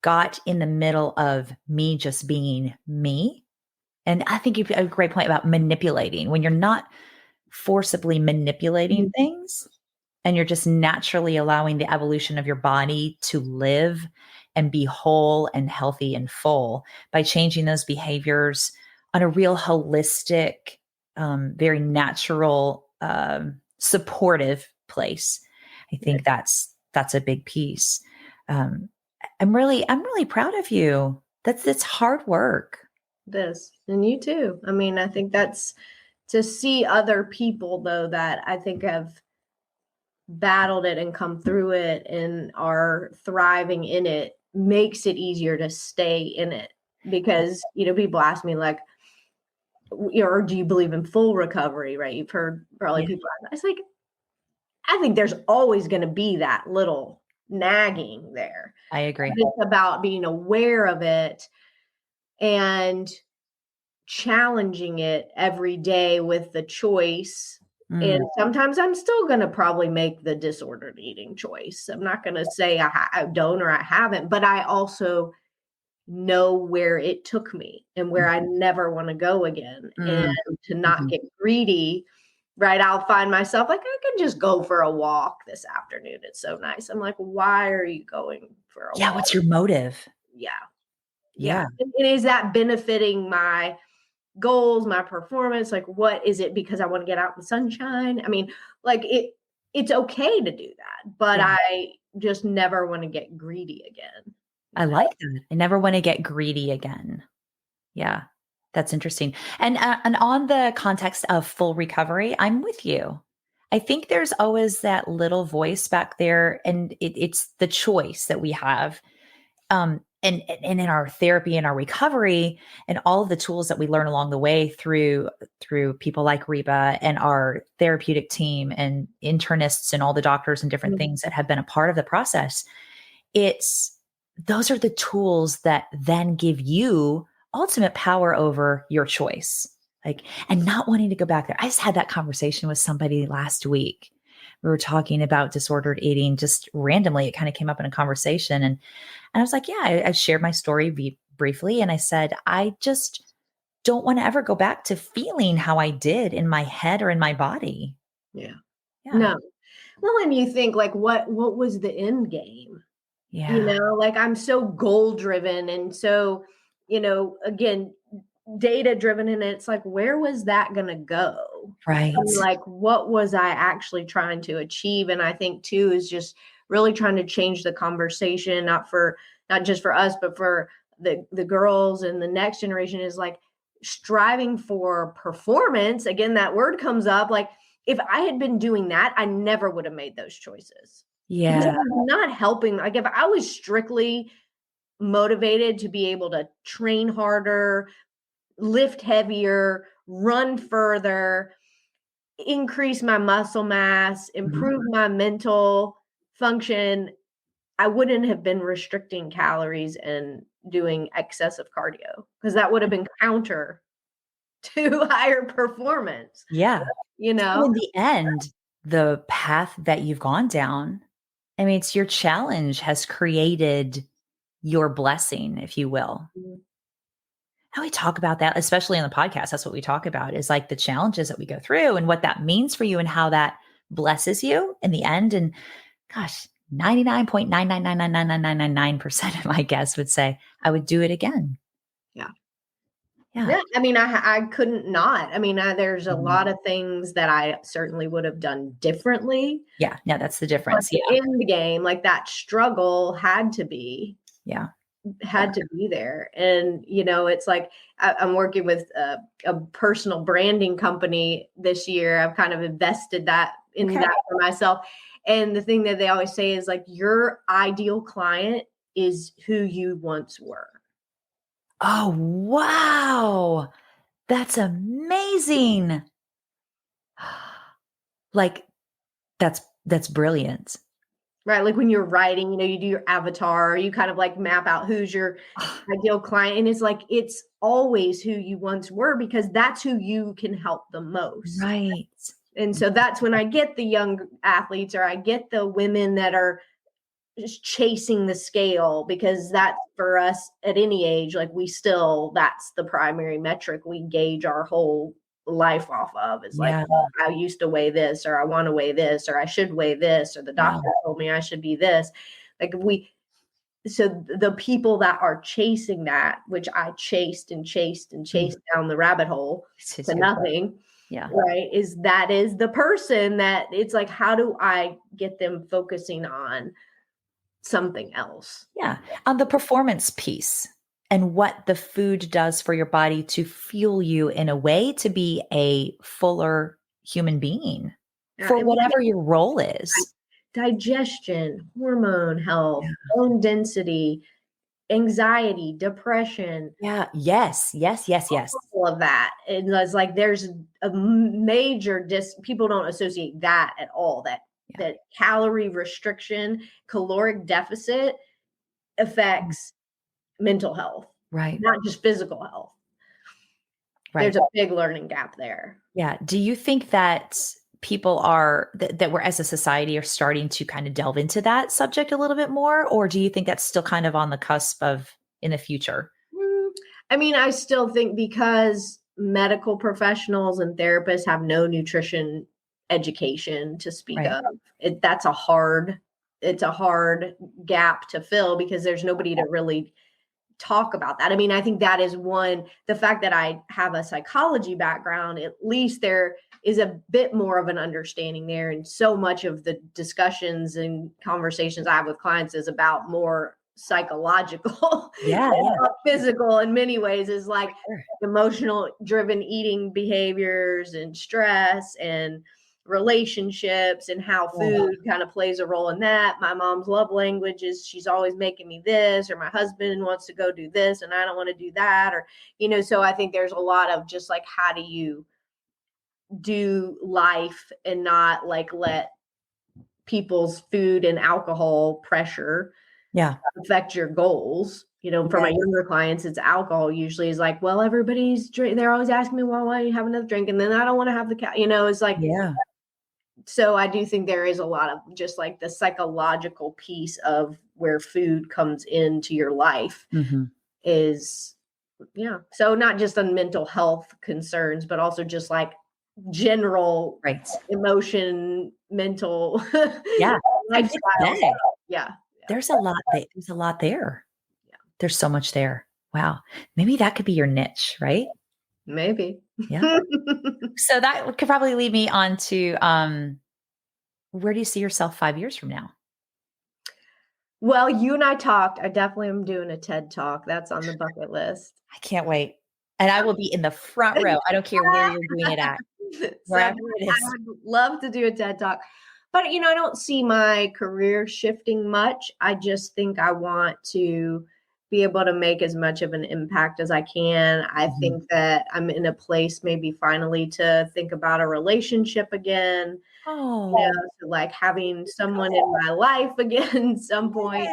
got in the middle of me just being me. And I think you have a great point about manipulating. When you're not forcibly manipulating things, and you're just naturally allowing the evolution of your body to live and be whole and healthy and full by changing those behaviors on a real holistic, very natural, supportive place. I think that's a big piece. I'm really proud of you. That's hard work. This, and you too. I mean, I think that's, to see other people though that I think have battled it and come through it and are thriving in it, makes it easier to stay in it. Because, people ask me like, or do you believe in full recovery? Right. You've heard probably people. It's like, I think there's always going to be that little nagging there. I agree. It's about being aware of it and challenging it every day with the choice. And sometimes I'm still going to probably make the disordered eating choice. I'm not going to say I don't or I haven't, but I also know where it took me and where I never want to go again. And to not get greedy, right? I'll find myself like, I could just go for a walk this afternoon. It's so nice. I'm like, why are you going for a walk? Yeah. What's your motive? Yeah. And is that benefiting my goals, my performance? Like, what is it? Because I want to get out in the sunshine. I mean, like it's okay to do that, but I just never want to get greedy again. I like that. I never want to get greedy again. Yeah, that's interesting. And on the context of full recovery, I'm with you. I think there's always that little voice back there, and it's the choice that we have. And in our therapy and our recovery and all of the tools that we learn along the way through people like Reba and our therapeutic team and internists and all the doctors and different things that have been a part of the process, those are the tools that then give you ultimate power over your choice Like, and not wanting to go back there. I just had that conversation with somebody last week. We were talking about disordered eating just randomly. It kind of came up in a conversation. And I was like, yeah, I shared my story briefly. And I said, I just don't want to ever go back to feeling how I did in my head or in my body. Yeah. Yeah. No. Well, and you think like, what was the end game? You Yeah. know, like I'm so goal driven and so, again, data driven. And it's like, where was that going to go? Right. And like, what was I actually trying to achieve? And I think too, is just really trying to change the conversation, not just for us, but for the girls and the next generation, is like striving for performance. Again, that word comes up. Like, if I had been doing that, I never would have made those choices. Because it Yeah. was not helping. Like, if I was strictly motivated to be able to train harder, lift heavier, run further, increase my muscle mass, Mhm. improve my mental function, I wouldn't have been restricting calories and doing excessive cardio, because that would have been counter to higher performance, Yeah. you So in know? the end, the path that you've gone down, I mean, it's your challenge has created your blessing, if you will. Mhm. How we talk about that, especially on the podcast, that's what we talk about is like the challenges that we go through and what that means for you and how that blesses you in the end. And gosh, 99.9999999% of my guests would say I would do it again. Yeah. Yeah. Yeah, I mean, I couldn't not. I mean, there's a Mhm. lot of things that I certainly would have done differently, Yeah. Yeah. That's the but difference. the Yeah. end game, like that struggle Yeah. Yeah. had to be there. And, it's like I'm working with a personal branding company this year. I've kind of invested that in Okay. that for myself. And the thing that they always say is like, your ideal client is who you once were. Oh, wow. That's amazing. Like that's brilliant. Right. Like when you're writing, you do your avatar, you kind of like map out who's your ideal client. And it's like, it's always who you once were, because that's who you can help the most. Right. And so that's when I get the young athletes, or I get the women that are just chasing the scale, because that's for us at any age, like that's the primary metric we gauge our whole life off of. Is like, Yeah. well, I used to weigh this, or I want to weigh this, or I should weigh this, or the Yeah. doctor told me I should be this. Like, so the people that are chasing that, which I chased and chased and chased down the rabbit hole to nothing, Yeah. right? That is the person that it's like, how do I get them focusing on something else? Yeah. On the performance piece and what the food does for your body to fuel you in a way to be a fuller human being Yeah, for whatever your role is. digestion, hormone health, bone density, anxiety, depression, Yeah. Yes. Yes. Yes. Yes. all of that. And it's like there's a major people don't associate that at all. Yeah. That calorie restriction, caloric deficit affects mental health, Right. not just physical health. Right. There's a big learning gap there. Yeah. Do you think that people are that we're as a society are starting to kind of delve into that subject a little bit more, or do you think that's still kind of on the cusp of in the future? I mean, I still think because medical professionals and therapists have no nutrition education to speak Right. of, it's a hard gap to fill, because there's nobody to really talk about that. I mean, I think that is the fact that I have a psychology background, at least there is a bit more of an understanding there. And so much of the discussions and conversations I have with clients is about more psychological, Yeah. Yeah. physical in many ways, is like Sure. emotional driven eating behaviors and stress and relationships, and how food kind of plays a role in that. My mom's love language is she's always making me this, or my husband wants to go do this and I don't want to do that, or so I think there's a lot of just like, how do you do life and not like let people's food and alcohol pressure Yeah. affect your goals. for my younger clients, it's alcohol usually is like, well, everybody's drink. They're always asking me, well, why don't you have another drink? And then I don't want to have it's like, Yeah. So I do think there is a lot of just like the psychological piece of where food comes into your life is, so not just on mental health concerns, but also just like general emotion, mental lifestyle. Yeah. There's a lot. There's a lot there. Yeah. There's so much there. Wow. Maybe that could be your niche, right? Maybe. Yeah. So that could probably lead me on to, where do you see yourself 5 years from now? Well, you and I talked. I definitely am doing a TED Talk. That's on the bucket list. I can't wait. And I will be in the front row. I don't care where you're doing it at. Wherever it is. I would love to do a TED Talk. But, I don't see my career shifting much. I just think I want to be able to make as much of an impact as I can. I think that I'm in a place maybe finally to think about a relationship again. Oh, so like having someone in my life again at some point.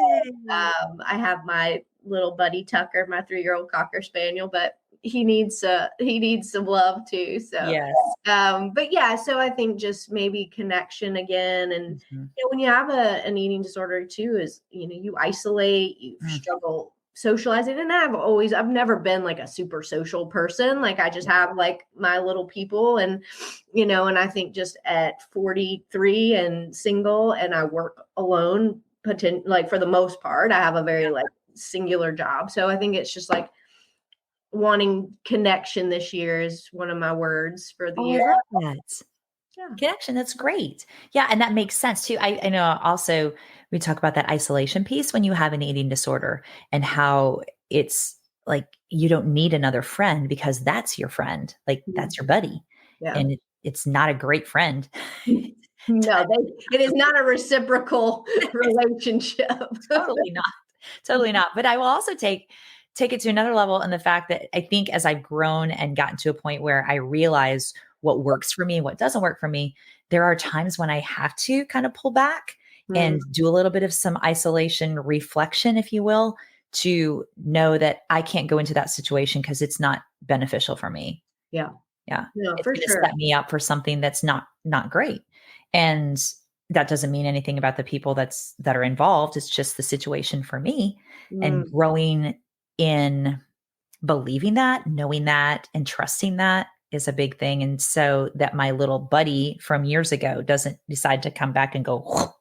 I have my little buddy Tucker, my 3-year-old Cocker Spaniel, but he needs some love too. So yes. But yeah, so I think just maybe connection again. And when you have an eating disorder too, is you isolate, you struggle socializing. And I've never been like a super social person. Like I just have like my little people and and I think just at 43 and single and I work alone, like for the most part, I have a very like singular job. So I think it's just like wanting connection this year is one of my words for the year. I love that. Yeah. Connection. That's great. Yeah. And that makes sense too. I know also we talk about that isolation piece when you have an eating disorder and how it's like, you don't need another friend because that's your friend. Like that's your buddy. Yeah. And it's not a great friend. No, it is not a reciprocal relationship. Totally not. Totally not. But I will also take it to another level in the fact that I think as I've grown and gotten to a point where I realize what works for me and what doesn't work for me, there are times when I have to kind of pull back and do a little bit of some isolation reflection, if you will, to know that I can't go into that situation because it's not beneficial for me. Yeah. Yeah. No, it's for gonna sure. set me up for something that's not great. And that doesn't mean anything about the people that are involved. It's just the situation for me. And growing in believing that, knowing that, and trusting that is a big thing. And so that my little buddy from years ago doesn't decide to come back and go.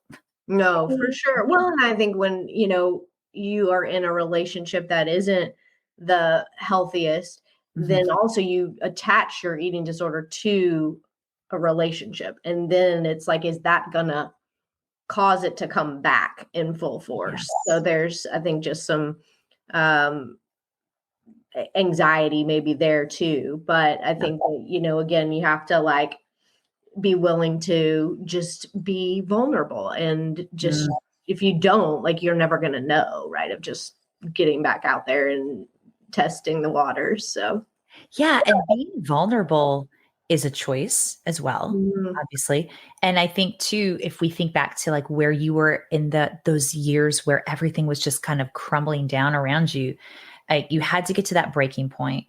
No, for sure. Well, and I think when, you are in a relationship that isn't the healthiest, then also you attach your eating disorder to a relationship. And then it's like, is that gonna cause it to come back in full force? Yes. So there's, I think, just some anxiety maybe there too. But I think that, again, you have to like be willing to just be vulnerable and just if you don't, like, you're never going to know, right? Of just getting back out there and testing the waters. So yeah. And being vulnerable is a choice as well, obviously. And I think too, if we think back to like where you were in those years where everything was just kind of crumbling down around you, you had to get to that breaking point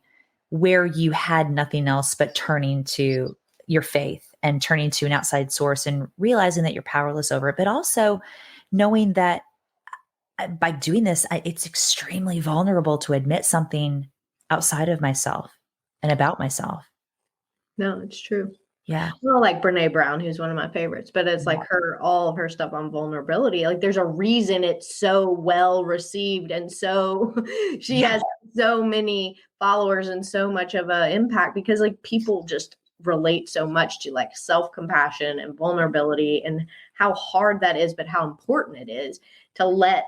where you had nothing else but turning to your faith and turning to an outside source and realizing that you're powerless over it, but also knowing that by doing this, it's extremely vulnerable to admit something outside of myself and about myself. No, it's true. Yeah. Well, like Brene Brown, who's one of my favorites, but it's like all of her stuff on vulnerability. Like there's a reason it's so well received. And so she has so many followers and so much of an impact because like people just relate so much to like self-compassion and vulnerability and how hard that is, but how important it is to let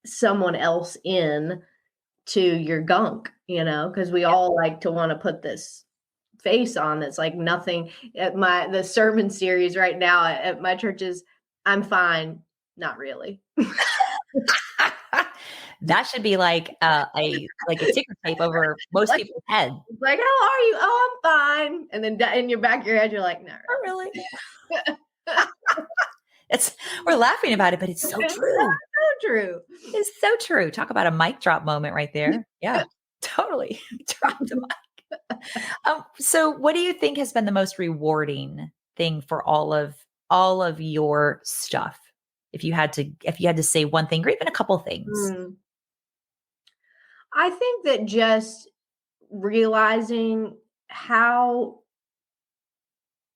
someone else in to your gunk, because we all like to want to put this face on that's like nothing. At the sermon series right now at my church is I'm fine, not really. That should be like a ticker tape over most people's head. Like, how are you? Oh, I'm fine. And then in your back of your head, you're like, no, not really. We're laughing about it, but it's so true. true. It's so true. Talk about a mic drop moment right there. Yeah, totally. Drop the mic. So what do you think has been the most rewarding thing for all of your stuff? If you had to say one thing or even a couple things. I think that just realizing how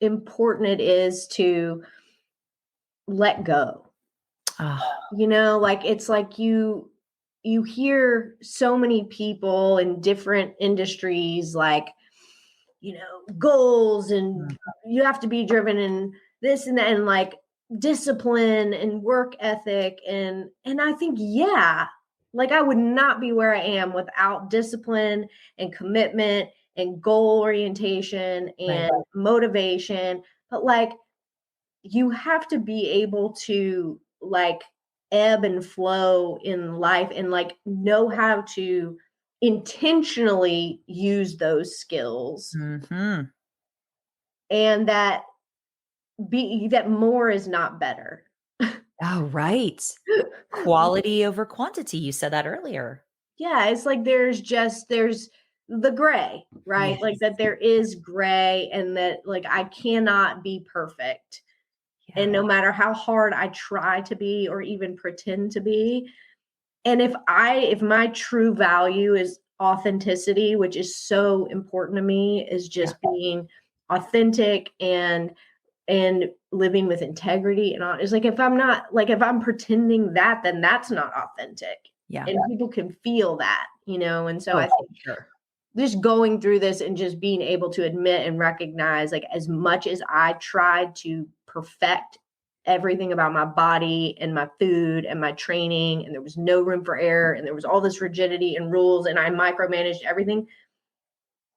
important it is to let go. Oh, Like it's like you hear so many people in different industries like, goals and you have to be driven and this and that and like discipline and work ethic and I think like I would not be where I am without discipline and commitment and goal orientation right. and motivation. But like you have to be able to like ebb and flow in life and like know how to intentionally use those skills Mm-hmm. and that more is not better. Oh, right. Quality over quantity. You said that earlier. Yeah, it's like there's the gray, right? Like Yes. that there is gray and that like I cannot be perfect. Yeah. And no matter how hard I try to be or even pretend to be, and if my true value is authenticity, which is so important to me, is just being authentic and living with integrity and it's like if I'm pretending that, then that's not authentic. Yeah. And people can feel that, and so I Oh, think sure. just going through this and just being able to admit and recognize like as much as I tried to perfect everything about my body and my food and my training and there was no room for error and there was all this rigidity and rules and I micromanaged everything,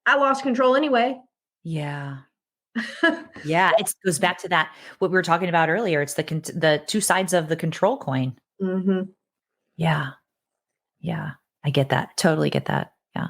I lost control anyway. Yeah. Yeah. It goes back to that, what we were talking about earlier. It's the two sides of the control coin. Mm-hmm. Yeah. Yeah. I get that. Totally get that. Yeah.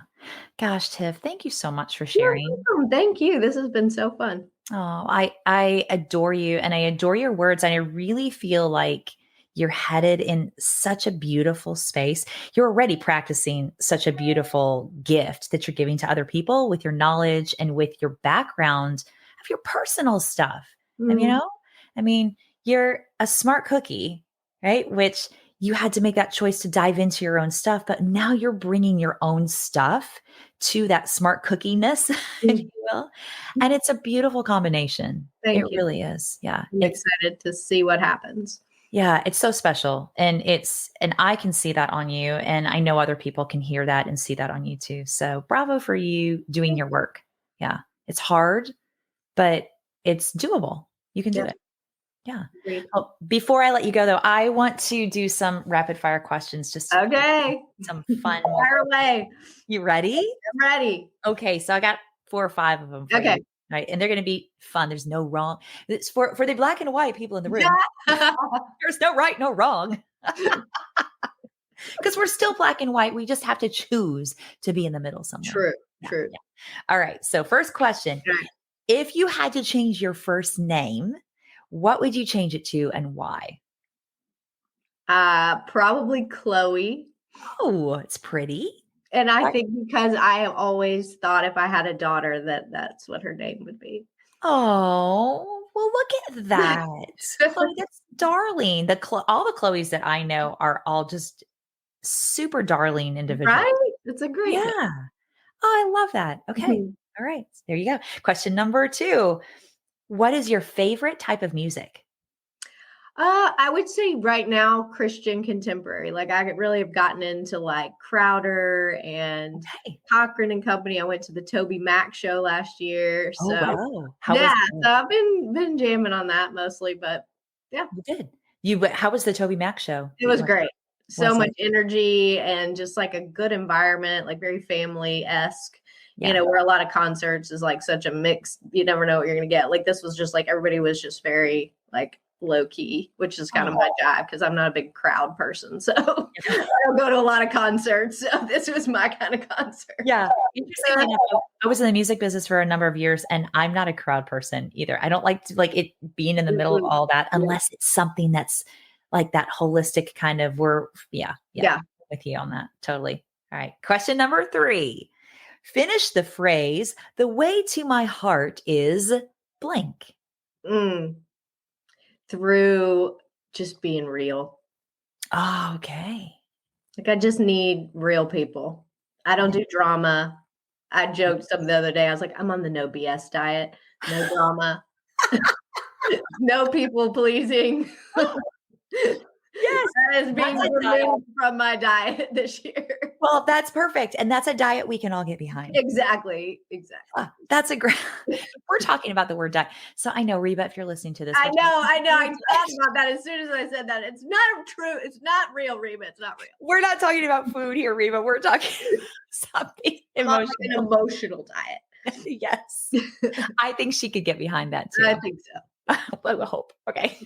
Gosh, Tiff, thank you so much for You're sharing. welcome. Thank you. This has been so fun. Oh, I adore you and I adore your words. And I really feel like you're headed in such a beautiful space. You're already practicing such a beautiful gift that you're giving to other people with your knowledge and with your background of your personal stuff. And Mm. I mean, you're a smart cookie, right? Which you had to make that choice to dive into your own stuff, but now you're bringing your own stuff to that smart cookiness, if you will. And it's a beautiful combination. It Thank you. really is. Yeah. I'm excited to see what happens. Yeah, it's so special. And I can see that on you. And I know other people can hear that and see that on you too. So bravo for you doing your work. Yeah. It's hard, but it's doable. You can do Yeah. it. Yeah. Agreed. Oh, before I let you go though, I want to do some rapid fire questions, just Okay. some fun. Fire away. You ready? I'm ready. Okay, so I got 4 or 5 of them for Okay. you, right? And they're gonna be fun. There's no wrong. It's for the black and white people in the room. Yeah. There's no right, no wrong. Because we're still black and white. We just have to choose to be in the middle somewhere. True. Yeah, True. yeah. All right. So first question. Okay. If you had to change your first name, what would you change it to and why? Probably Chloe. Oh, it's pretty. And I Right. think because I have always thought if I had a daughter that that's what her name would be. Oh, well, look at that. Chloe, that's darling. All the Chloes that I know are all just super darling individuals. Right? It's a great Yeah. name. Oh, I love that. Okay. Mhm. All right. There you go. Question number 2. What is your favorite type of music? I would say right now, Christian contemporary. Like I really have gotten into like Crowder and Okay. Cochran and Company. I went to the Toby Mac show last year. Oh, So wow. How was yeah, that? so I've been jamming on that mostly, but yeah, You did. How was the Toby Mac show it that you was went to? great. So Was much it? energy and just like a good environment, like very family-esque. Yeah. Where a lot of concerts is like such a mix. You never know what you're gonna get. Like this was just like everybody was just very like low key, which is kind of my jive because I'm not a big crowd person. So I don't go to a lot of concerts. So this was my kind of concert. Yeah. Interestingly enough, I was in the music business for a number of years and I'm not a crowd person either. I don't like it being in the middle of all that unless it's something that's like that holistic kind of yeah, with you on that. Totally. All right. Question number 3. Finish the phrase, the way to my heart is blank. Through just being real. Oh, okay. Like, I just need real people. I don't do drama. I joked some the other day. I was like, I'm on the no BS diet, no drama, no people pleasing. Yes, that is being removed from my diet this year. Well, that's perfect. And that's a diet we can all get behind. Exactly. That's a great, we're talking about the word diet. So I know, Reba, if you're listening to this. I know. I thought about that as soon as I said that. It's not true. It's not real, Reba. It's not real. We're not talking about food here, Reba. We're talking something emotional. Like an emotional diet. Yes. I think she could get behind that too. I think so. I will hope. Okay.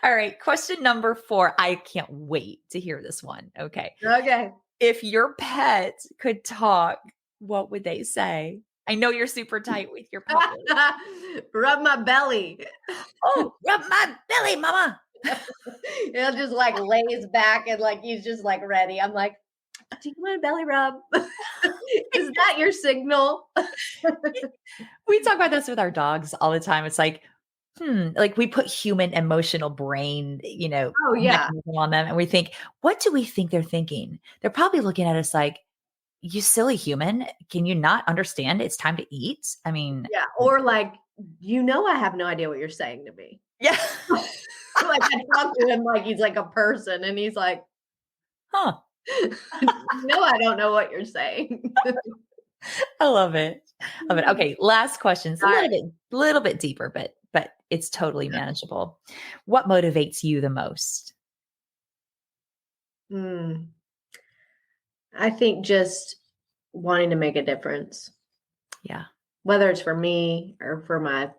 All right. Question number 4. I can't wait to hear this one. Okay. If your pet could talk, what would they say? I know you're super tight with your puppy. Rub my belly. Oh, rub my belly, mama. He'll just like lays back and like he's just like ready. I'm like, do you want a belly rub? Is that your signal? We talk about this with our dogs all the time. It's like, like we put human emotional brain, mechanism on them. And we think, what do we think they're thinking? They're probably looking at us like, you silly human. Can you not understand it's time to eat? I mean, or like, I have no idea what you're saying to me. Yeah. Like I talk to him like he's like a person and he's like, huh. No, I don't know what you're saying. I love it. Okay. Last question. It's a little bit deeper, but it's totally manageable. What motivates you the most? I think just wanting to make a difference. Yeah. Whether it's for me or for my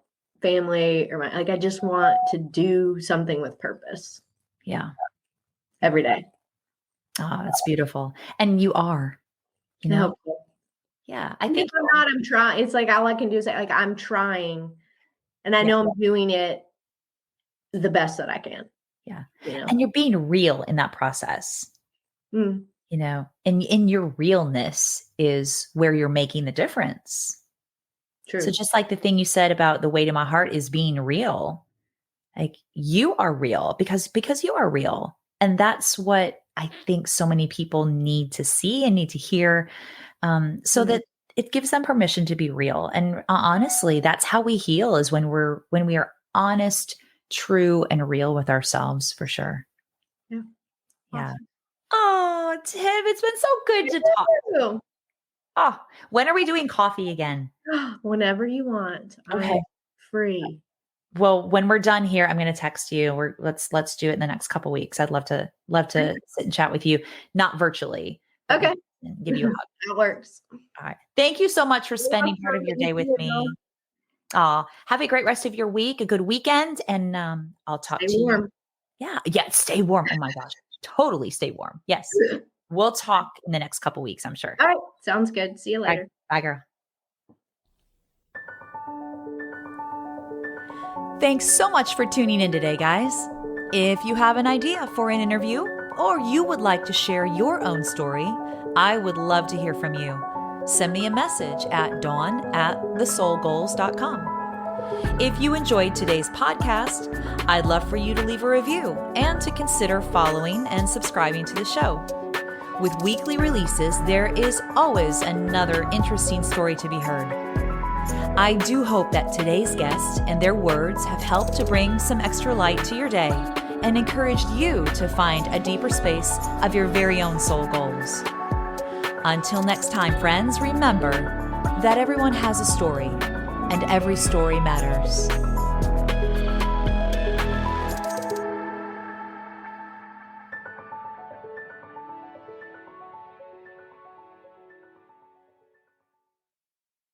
family or I just want to do something with purpose. Yeah. Every day. Oh, that's beautiful. And you are, Yeah. I think I'm trying. It's like all I can do is say, like, I'm trying and I know I'm doing it the best that I can. Yeah. And you're being real in that process. And in your realness is where you're making the difference. True. So just like the thing you said about the way to my heart is being real, like you are real because you are real. And that's what I think so many people need to see and need to hear, so that it gives them permission to be real. And honestly, that's how we heal, is when we are honest, true, and real with ourselves, for sure. Yeah. Awesome. Oh, Tiff, it's been so good to talk. Oh, when are we doing coffee again? Whenever you want. Okay. I'm free. Well, when we're done here, I'm going to text you. Let's do it in the next couple weeks. I'd love to sit and chat with you, not virtually. Okay. Give you a hug. That works. All right. Thank you so much for spending part of your day with me. Have a great rest of your week, a good weekend, and I'll talk to you. Yeah. Stay warm. Oh my gosh. Totally stay warm. Yes. We'll talk in the next couple weeks, I'm sure. All right. Sounds good. See you later. Bye, girl. Thanks so much for tuning in today, guys. If you have an idea for an interview or you would like to share your own story, I would love to hear from you. Send me a message at dawn@thesoulgoals.com. If you enjoyed today's podcast, I'd love for you to leave a review and to consider following and subscribing to the show. With weekly releases, there is always another interesting story to be heard. I do hope that today's guests and their words have helped to bring some extra light to your day and encouraged you to find a deeper space of your very own soul goals. Until next time, friends, remember that everyone has a story and every story matters.